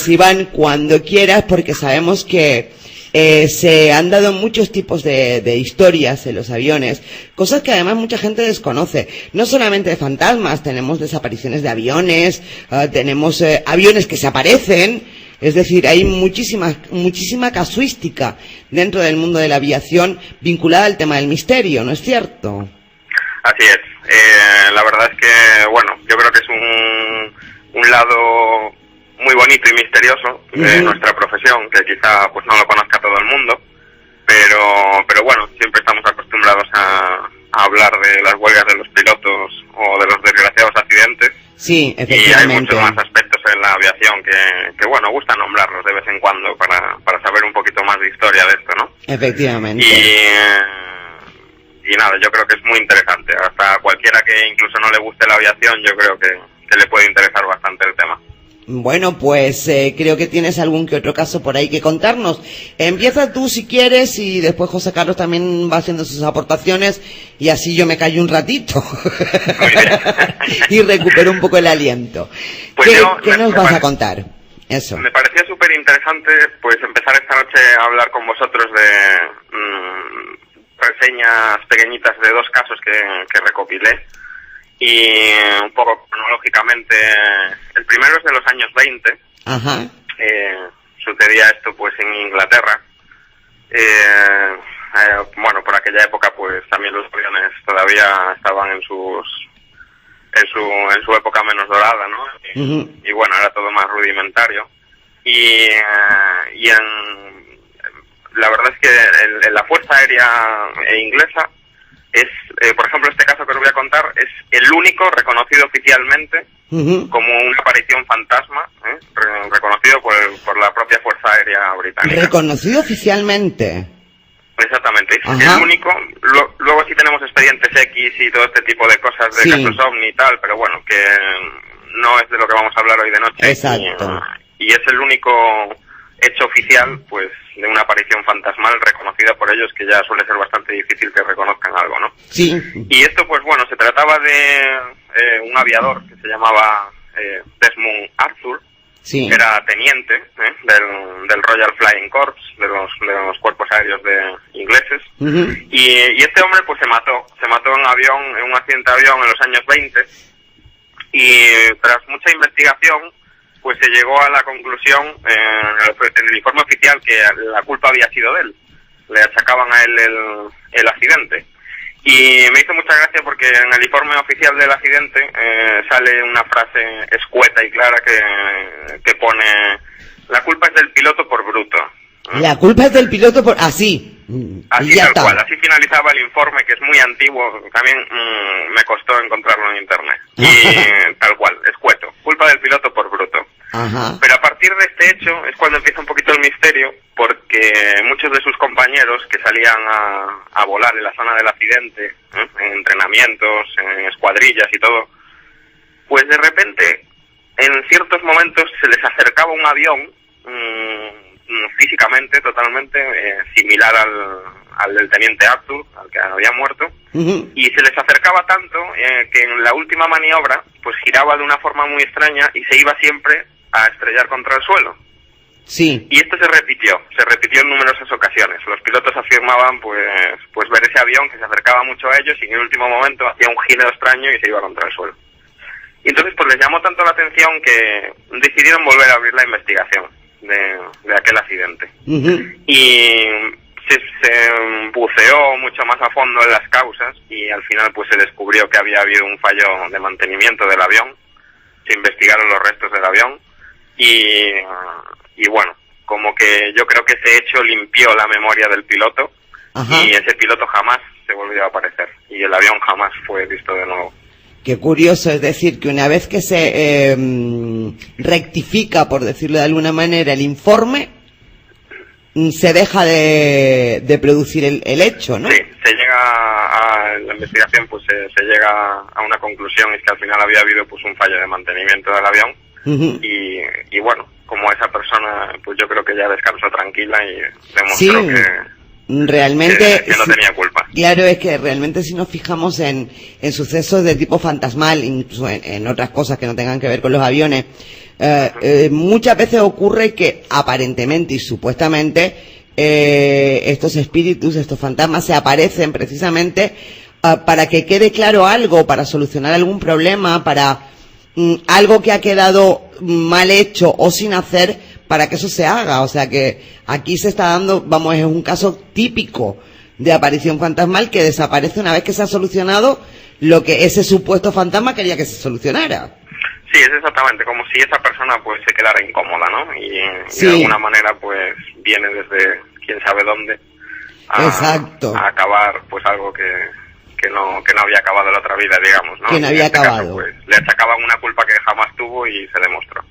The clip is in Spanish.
Pues Iván, cuando quieras, porque sabemos que se han dado muchos tipos de historias en los aviones, cosas que además mucha gente desconoce. No solamente de fantasmas, tenemos desapariciones de aviones, tenemos aviones que se aparecen, es decir, hay muchísima casuística dentro del mundo de la aviación vinculada al tema del misterio, ¿no es cierto? Así es. La verdad es que, bueno, yo creo que es un lado muy bonito y misterioso de nuestra profesión, que quizá pues no lo conozca todo el mundo, pero bueno, siempre estamos acostumbrados a hablar de las huelgas de los pilotos o de los desgraciados accidentes. Sí, efectivamente. Y hay muchos más aspectos en la aviación que bueno, gusta nombrarlos de vez en cuando para saber un poquito más de historia de esto, ¿no? Efectivamente. Y nada, yo creo que es muy interesante. Hasta cualquiera que incluso no le guste la aviación, yo creo que le puede interesar bastante el tema. Bueno, pues creo que tienes algún que otro caso por ahí que contarnos. Empieza tú si quieres y después José Carlos también va haciendo sus aportaciones y así yo me callo un ratito. Muy bien. Y recupero un poco el aliento. Pues ¿Qué nos vas a contar? Eso. Me parecía súper interesante pues empezar esta noche a hablar con vosotros de reseñas pequeñitas de dos casos que recopilé. Y un poco cronológicamente, el primero es de los años 20. Ajá. Sucedía esto pues en Inglaterra. Bueno, por aquella época pues también los aviones todavía estaban en su época menos dorada, ¿no? Y bueno, era todo más rudimentario. Y la verdad es que la Fuerza Aérea Inglesa es, por ejemplo, este caso que os voy a contar es el único reconocido oficialmente como una aparición fantasma, reconocido por la propia Fuerza Aérea Británica. ¿Reconocido oficialmente? Exactamente, es el único. Luego sí tenemos expedientes X y todo este tipo de cosas de casos OVNI y tal, pero bueno, que no es de lo que vamos a hablar hoy de noche. Exacto. Y es el único hecho oficial, pues, de una aparición fantasmal reconocida por ellos, que ya suele ser bastante difícil que reconozcan algo, ¿no? Sí. Y esto, pues bueno, se trataba de un aviador que se llamaba Desmond Arthur, sí. Que era teniente del Royal Flying Corps, de los cuerpos aéreos ingleses, y este hombre, pues se mató en un accidente de avión en los años 20, y tras mucha investigación, pues se llegó a la conclusión en el informe oficial que la culpa había sido de él. Le achacaban a él el accidente. Y me hizo mucha gracia porque en el informe oficial del accidente sale una frase escueta y clara que pone: la culpa es del piloto por bruto. La culpa es del piloto por... Así. Así tal cual, así finalizaba el informe, que es muy antiguo, también me costó encontrarlo en internet. Y tal cual, escueto, culpa del piloto por bruto. Ajá. Pero a partir de este hecho es cuando empieza un poquito el misterio, porque muchos de sus compañeros que salían a volar en la zona del accidente, en entrenamientos, en escuadrillas y todo, pues de repente, en ciertos momentos se les acercaba un avión, físicamente totalmente similar al del teniente Arthur, al que había muerto, y se les acercaba tanto que en la última maniobra pues giraba de una forma muy extraña y se iba siempre a estrellar contra el suelo. Sí. Y esto se repitió en numerosas ocasiones. Los pilotos afirmaban pues ver ese avión que se acercaba mucho a ellos y en el último momento hacía un giro extraño y se iba contra el suelo. Y entonces pues les llamó tanto la atención que decidieron volver a abrir la investigación de aquel accidente. Y se buceó mucho más a fondo en las causas y al final pues se descubrió que había habido un fallo de mantenimiento del avión. Se investigaron los restos del avión y bueno, como que yo creo que ese hecho limpió la memoria del piloto. Y ese piloto jamás se volvió a aparecer y el avión jamás fue visto de nuevo. Qué curioso, es decir, que una vez que se rectifica, por decirlo de alguna manera, el informe, se deja de producir el hecho, ¿no? Sí, se llega a la investigación, pues se llega a una conclusión, es que al final había habido pues un fallo de mantenimiento del avión. Y bueno, como esa persona, pues yo creo que ya descansó tranquila y demostró realmente que no tenía culpa. Claro, es que realmente si nos fijamos en sucesos de tipo fantasmal, incluso en otras cosas que no tengan que ver con los aviones, muchas veces ocurre que aparentemente y supuestamente estos espíritus, estos fantasmas se aparecen precisamente para que quede claro algo, para solucionar algún problema, para algo que ha quedado mal hecho o sin hacer, para que eso se haga. O sea que aquí se está dando, vamos, es un caso típico de aparición fantasmal que desaparece una vez que se ha solucionado lo que ese supuesto fantasma quería que se solucionara. Sí, es exactamente como si esa persona pues se quedara incómoda, ¿no? Y Sí. de alguna manera pues viene desde quién sabe dónde Exacto. a acabar pues algo que no había acabado en la otra vida, digamos, ¿no? Que no Y había en este caso, acabado. pues le achacaban una culpa que jamás tuvo y se demostró.